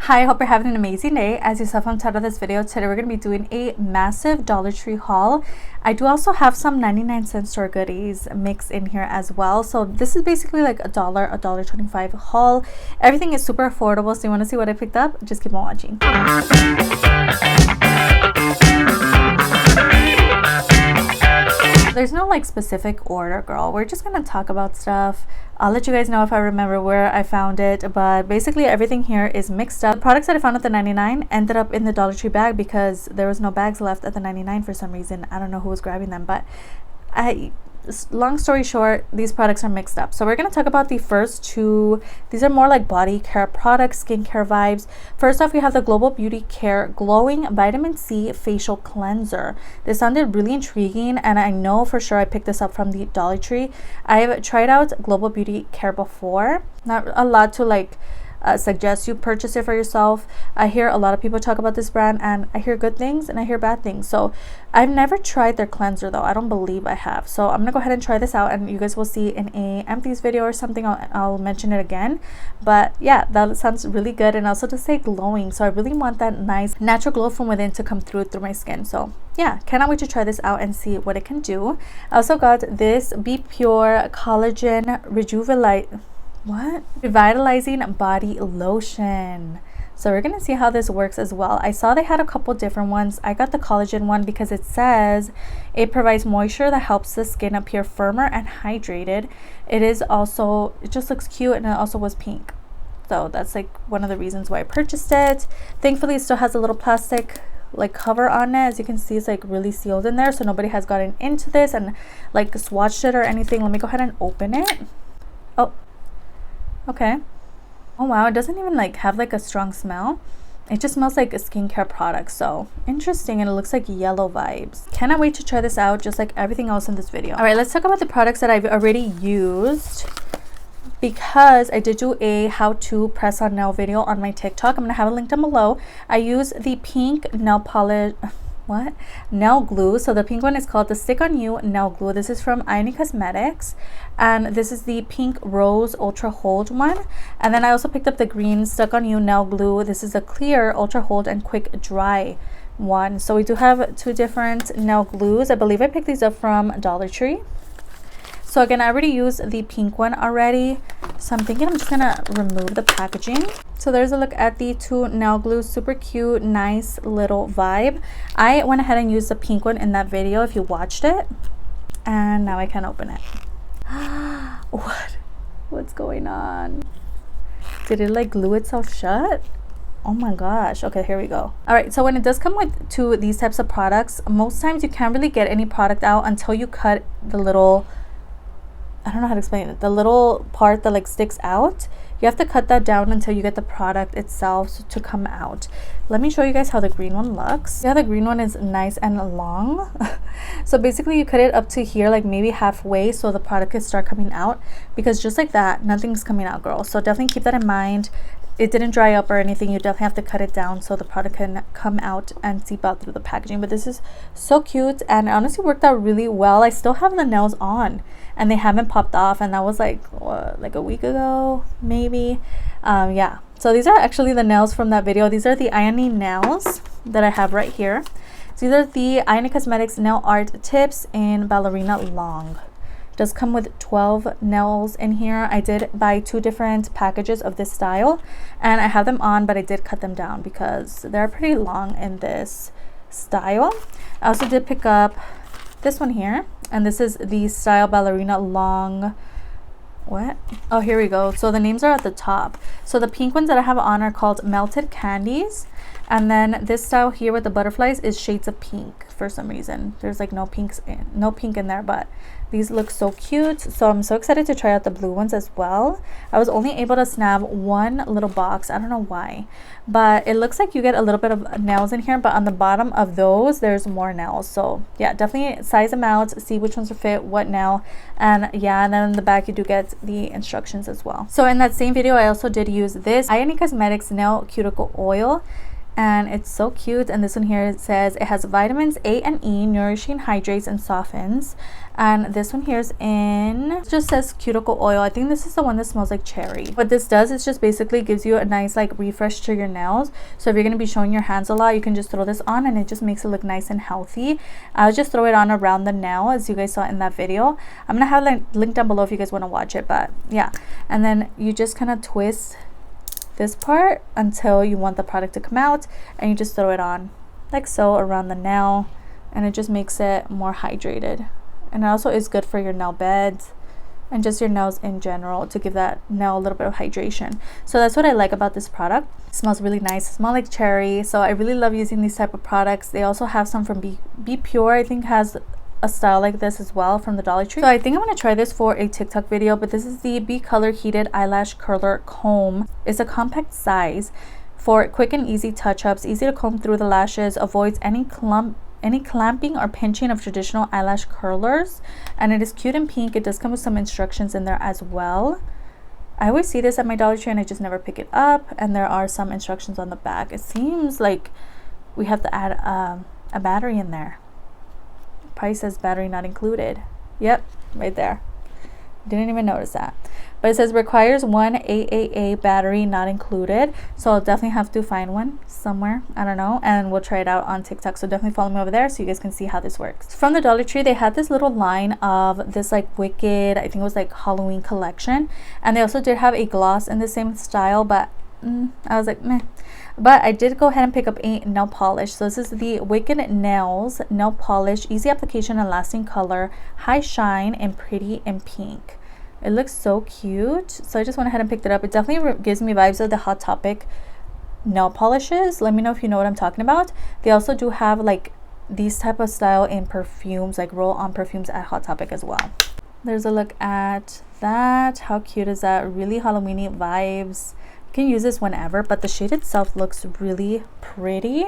Hi, I hope you're having an amazing day. As you saw from the title of this video, today we're going to be doing a massive Dollar Tree haul. I do also have some 99-cent store goodies mixed in here as well. So this is basically like a $1.25 haul. Everything is super affordable. So you want to see what I picked up? Just keep on watching. There's no like specific order, girl. We're just gonna talk about stuff. I'll let you guys know if I remember where I found it, but basically everything here is mixed up. The products that I found at the 99 ended up in the Dollar Tree bag because there was no bags left at the 99 for some reason. I don't know who was grabbing them, but long story short, these products are mixed up. So we're going to talk about the first two. These are more like body care products, skincare vibes. First off, we have the Global Beauty Care Glowing Vitamin C Facial Cleanser. This sounded really intriguing, and I know for sure I picked this up from the Dollar Tree. I've tried out Global Beauty Care before. Not a lot to like suggest you purchase it for yourself. I hear a lot of people talk about this brand, and I hear good things and I hear bad things. So I've never tried their cleanser though. I don't believe I have. So I'm gonna go ahead and try this out, and you guys will see in a empties video or something. I'll mention it again. But yeah, that sounds really good, and also to say glowing. So I really want that nice natural glow from within to come through my skin. So yeah, cannot wait to try this out and see what it can do. I also got this Be Pure Collagen Revitalizing Body Lotion. So we're gonna see how this works as well. I saw they had a couple different ones. I got the collagen one because it says it provides moisture that helps the skin appear firmer and hydrated. It just looks cute, and it also was pink. So that's like one of the reasons why I purchased it. Thankfully, it still has a little plastic like cover on it. As you can see, it's like really sealed in there, so nobody has gotten into this and like swatched it or anything. Let me go ahead and open it. Oh, okay. Oh wow, it doesn't even like have like a strong smell. It just smells like a skincare product. So interesting, and it looks like yellow vibes. Cannot wait to try this out, just like everything else in this video. All right, let's talk about the products that I've already used, because I did do a how-to press on nail video on my TikTok. I'm gonna have a link down below. I use the pink nail polish nail glue. So the pink one is called the Stick on You nail glue. This is from Ioni Cosmetics, and this is the pink rose ultra hold one. And then I also picked up the green Stuck on You nail glue. This is a clear ultra hold and quick dry one. So we do have two different nail glues. I believe I picked these up from Dollar Tree. So again, I already used the pink one already, so I'm thinking I'm just gonna remove the packaging. So there's a look at the two nail glues. Super cute, nice little vibe. I went ahead and used the pink one in that video if you watched it, and now I can open it. What's going on? Did it like glue itself shut? Oh my gosh. Okay, here we go. All right, so when it does come with these types of products, most times you can't really get any product out until you cut the little, I don't know how to explain it, the little part that like sticks out. You have to cut that down until you get the product itself to come out. Let me show you guys how the green one looks. Yeah, the green one is nice and long. So basically you cut it up to here, like maybe halfway, so the product can start coming out, because just like that, nothing's coming out, girl. So definitely keep that in mind. It didn't dry up or anything. You definitely have to cut it down so the product can come out and seep out through the packaging. But this is so cute, and it honestly worked out really well. I still have the nails on, and they haven't popped off, and that was like what, like a week ago maybe. Yeah, so these are actually the nails from that video. These are the Ioni nails that I have right here. So these are the Ioni Cosmetics nail art tips in ballerina long. It does come with 12 nails in here. I did buy two different packages of this style, and I have them on, but I did cut them down because they're pretty long in this style. I also did pick up this one here, and this is the style ballerina long. Oh, here we go. So the names are at the top. So the pink ones that I have on are called Melted Candies, and then this style here with the butterflies is Shades of Pink. For some reason there's like no pink in there, but these look so cute. So I'm so excited to try out the blue ones as well. I was only able to snap one little box. I don't know why, but it looks like you get a little bit of nails in here, but on the bottom of those there's more nails. So yeah, definitely size them out, see which ones will fit what nail. And yeah, and then in the back you do get the instructions as well. So in that same video I also did use this Ioni Cosmetics nail cuticle oil. and it's so cute. And this one here, it says it has vitamins A and E, nourishing, hydrates, and softens. And this one here is it just says cuticle oil. I think this is the one that smells like cherry. What this does is just basically gives you a nice like refresh to your nails. So if you're going to be showing your hands a lot, you can just throw this on and it just makes it look nice and healthy. I'll just throw it on around the nail, as you guys saw in that video. I'm gonna have a link down below if you guys want to watch it, but yeah. And then you just kind of twist this part until you want the product to come out, and you just throw it on like so around the nail, and it just makes it more hydrated. And it also is good for your nail beds and just your nails in general, to give that nail a little bit of hydration. So that's what I like about this product. It smells really nice. It smells like cherry. So I really love using these type of products. They also have some from Be Pure, I think has a style like this as well from the Dollar Tree. So I think I'm going to try this for a TikTok video, but this is the Be Color Heated Eyelash Curler Comb. It's a compact size for quick and easy touch-ups, easy to comb through the lashes, avoids any clamping or pinching of traditional eyelash curlers, and it is cute and pink. It does come with some instructions in there as well. I always see this at my Dollar Tree and I just never pick it up, and there are some instructions on the back. It seems like we have to add a battery in there. Price says battery not included. Yep, right there. Didn't even notice that. But it says requires 1 AAA battery not included. So I'll definitely have to find one somewhere. I don't know. And we'll try it out on TikTok. So definitely follow me over there so you guys can see how this works. From the Dollar Tree, they had this little line of this like Wicked, I think it was like Halloween collection. And they also did have a gloss in the same style, but I was like, meh. But I did go ahead and pick up a nail polish. So this is the Wicked Nails nail polish, easy application and lasting color, high shine, and pretty in pink. It looks so cute. So I just went ahead and picked it up. It definitely gives me vibes of the Hot Topic nail polishes. Let me know if you know what I'm talking about. They also do have like these type of style in perfumes, like roll-on perfumes at Hot Topic as well. There's a look at that. How cute is that? Really Halloweeny vibes. Can use this whenever, but the shade itself looks really pretty.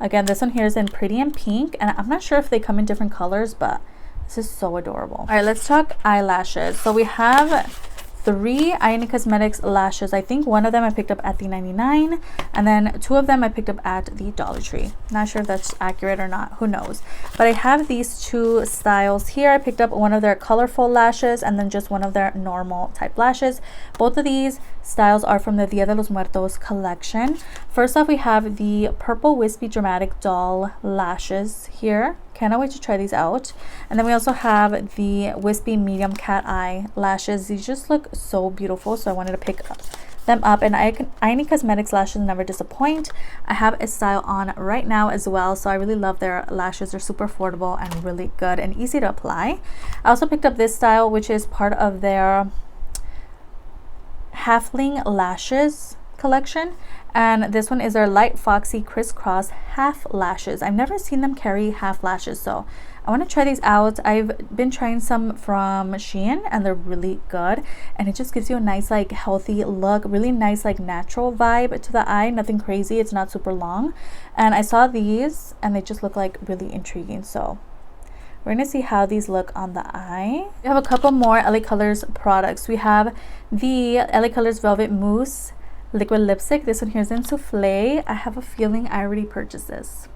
Again, this one here is in pretty and pink, and I'm not sure if they come in different colors, but this is so adorable. All right, let's talk eyelashes. So we have 3 Ioni Cosmetics lashes. I think one of them I picked up at the 99, and then 2 of them I picked up at the Dollar Tree. Not sure if that's accurate or not, who knows. But I have these 2 styles here. I picked up one of their colorful lashes and then just one of their normal type lashes. Both of these styles are from the Dia de los Muertos collection. First off, we have the purple wispy dramatic doll lashes here. Cannot wait to try these out. And then we also have the wispy medium cat eye lashes. These just look so beautiful, so I wanted to pick them up. And Ioni Cosmetics lashes never disappoint. I have a style on right now as well, so I really love their lashes. They're super affordable and really good and easy to apply. I also picked up this style, which is part of their Halfling lashes collection, and this one is their light foxy crisscross half lashes. I've never seen them carry half lashes, so I want to try these out. I've been trying some from Shein and they're really good, and it just gives you a nice like healthy look, really nice like natural vibe to the eye. Nothing crazy, it's not super long. And I saw these and they just look like really intriguing, so we're gonna see how these look on the eye. We have a couple more LA Colors products. We have the LA Colors Velvet Mousse liquid lipstick. This one here is in soufflé. I have a feeling I already purchased this,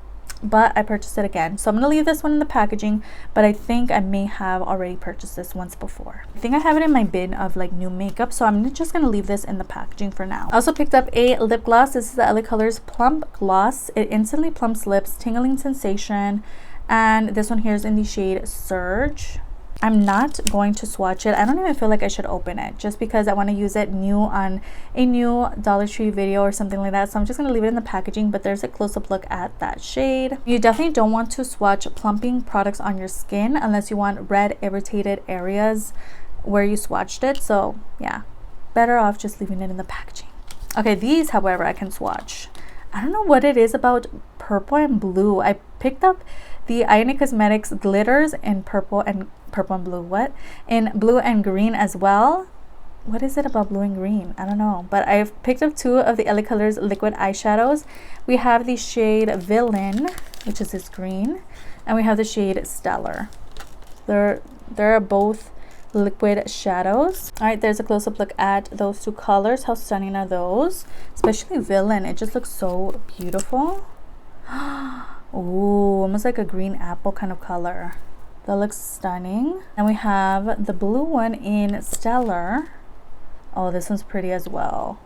but I purchased it again. So I'm gonna leave this one in the packaging, but I think I may have already purchased this once before. I think I have it in my bin of like new makeup, so I'm just gonna leave this in the packaging for now. I also picked up a lip gloss. This is the LA Colors Plump Gloss. It instantly plumps lips, tingling sensation. And this one here is in the shade Surge. I'm not going to swatch it. I don't even feel like I should open it, just because I want to use it new on a new Dollar Tree video or something like that. So I'm just going to leave it in the packaging, but there's a close-up look at that shade. You definitely don't want to swatch plumping products on your skin unless you want red irritated areas where you swatched it. So yeah, better off just leaving it in the packaging. Okay, these, however, I can swatch. I don't know what it is about purple and blue. I picked up the Ioni Cosmetics glitters in purple and blue. What? In blue and green as well. What is it about blue and green? I don't know. But I've picked up 2 of the LA Colors liquid eyeshadows. We have the shade Villain, which is this green, and we have the shade Stellar. They're both liquid shadows. All right, there's a close-up look at those two colors. How stunning are those? Especially Villain, it just looks so beautiful. Ooh, almost like a green apple kind of color. That looks stunning. And we have the blue one in Stellar. Oh, this one's pretty as well.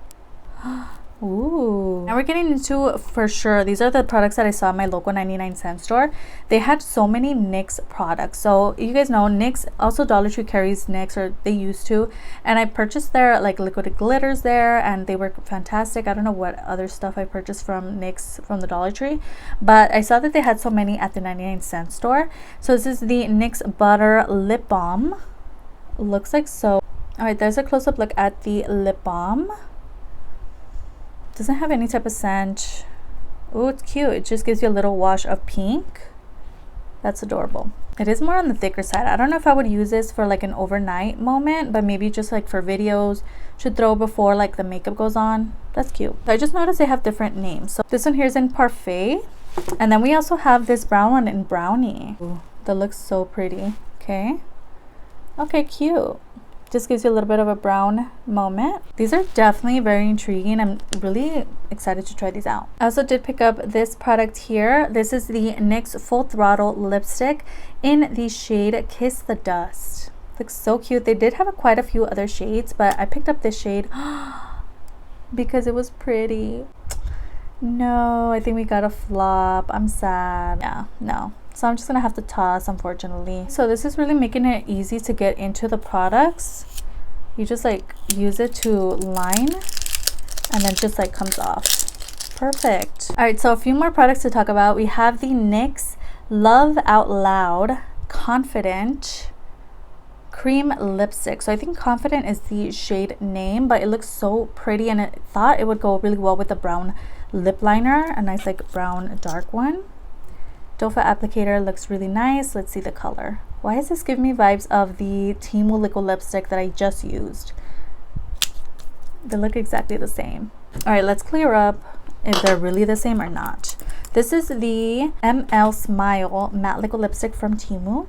Ooh. Now we're getting into, for sure, these are the products that I saw in my local 99-cent store. They had so many NYX products. So you guys know NYX, also Dollar Tree carries NYX, or they used to. And I purchased their like liquid glitters there, and they were fantastic. I don't know what other stuff I purchased from NYX from the Dollar Tree, but I saw that they had so many at the 99-cent store. So this is the NYX Butter Lip Balm. Looks like so. All right, there's a close-up look at the lip balm. Doesn't have any type of scent. Oh, it's cute. It just gives you a little wash of pink. That's adorable. It is more on the thicker side. I don't know if I would use this for like an overnight moment, but maybe just like for videos. Should throw before like the makeup goes on. That's cute. I just noticed they have different names. So this one here is in Parfait. And then we also have this brown one in Brownie. Ooh, that looks so pretty. Okay. Okay, cute. Just gives you a little bit of a brown moment. These are definitely very intriguing. I'm really excited to try these out. I also did pick up this product here. This is the NYX Full Throttle lipstick in the shade Kiss the Dust. Looks so cute. They did have quite a few other shades, but I picked up this shade because it was pretty. No, I think we got a flop. I'm sad. Yeah, no. So I'm just gonna have to toss, unfortunately. So this is really making it easy to get into the products. You just like use it to line and then just like comes off. Perfect. All right, so a few more products to talk about. We have the NYX Love Out Loud Confident Cream Lipstick. So I think Confident is the shade name, but it looks so pretty, and I thought it would go really well with the brown lip liner, a nice like brown dark one. Doe Foot applicator looks really nice. Let's see the color. Why does this give me vibes of the Temu liquid lipstick that I just used? They look exactly the same. All right, let's clear up if they're really the same or not. This is the ML Smile matte liquid lipstick from Temu.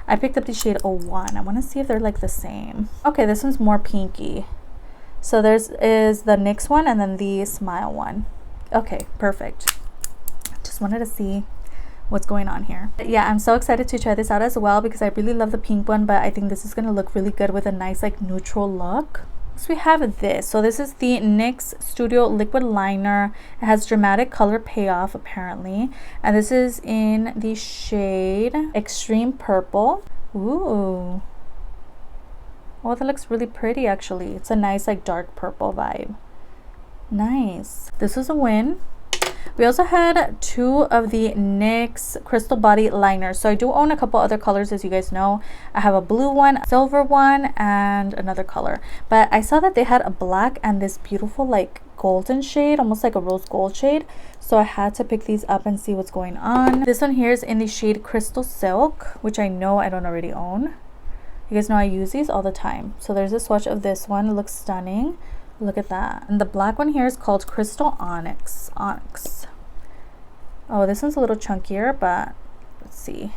I picked up the shade 01. I want to see if they're like the same. Okay, this one's more pinky. So there's is the NYX one and then the Smile one. Okay, perfect. Just wanted to see what's going on here. Yeah, I'm so excited to try this out as well because I really love the pink one, but I think this is gonna look really good with a nice like neutral look. So we have this. So this is the NYX Studio Liquid Liner. It has dramatic color payoff apparently, and this is in the shade Extreme Purple. Ooh. Oh, that looks really pretty actually. It's a nice like dark purple vibe. Nice. This was a win. We also had two of the NYX Crystal Body Liners. So I do own a couple other colors, as you guys know. I have a blue one, a silver one, and another color. But I saw that they had a black and this beautiful like golden shade, almost like a rose gold shade. So I had to pick these up and see what's going on. This one here is in the shade Crystal Silk, which I know I don't already own. You guys know I use these all the time. So there's a swatch of this one. It looks stunning. Look at that. And the black one here is called Crystal Onyx. Oh, this one's a little chunkier, but let's see.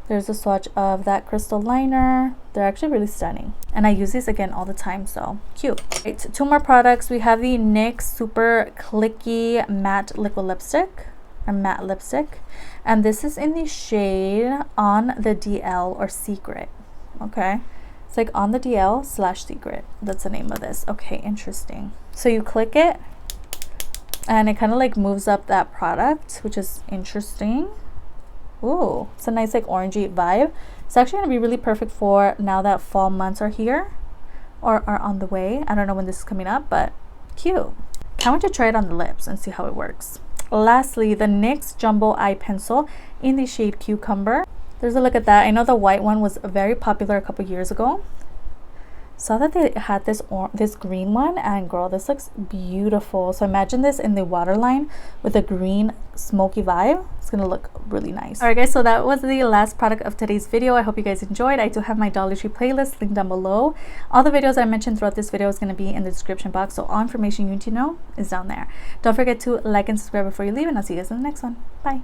There's a swatch of that crystal liner. They're actually really stunning. And I use these again all the time, so cute. Right, two more products. We have the NYX Super Clicky Matte Liquid Lipstick. A matte lipstick. And this is in the shade On the DL or Secret. Okay. It's like On the DL / Secret. That's the name of this. Okay, interesting. So you click it and it kind of like moves up that product, which is interesting. Ooh, it's a nice like orangey vibe. It's actually going to be really perfect for now that fall months are here or are on the way. I don't know when this is coming up, but cute. Can't wait to try it on the lips and see how it works. Lastly, the NYX Jumbo Eye Pencil in the shade Cucumber. There's a look at that. I know the white one was very popular a couple years ago. Saw that they had this green one, and girl, this looks beautiful. So imagine this in the waterline with a green smoky vibe. It's gonna look really nice. All right guys, so that was the last product of today's video. I hope you guys enjoyed. I do have my Dollar Tree playlist linked down below. All the videos I mentioned throughout this video is going to be in the description box, so all information you need to know is down there. Don't forget to like and subscribe before you leave, and I'll see you guys in the next one. Bye.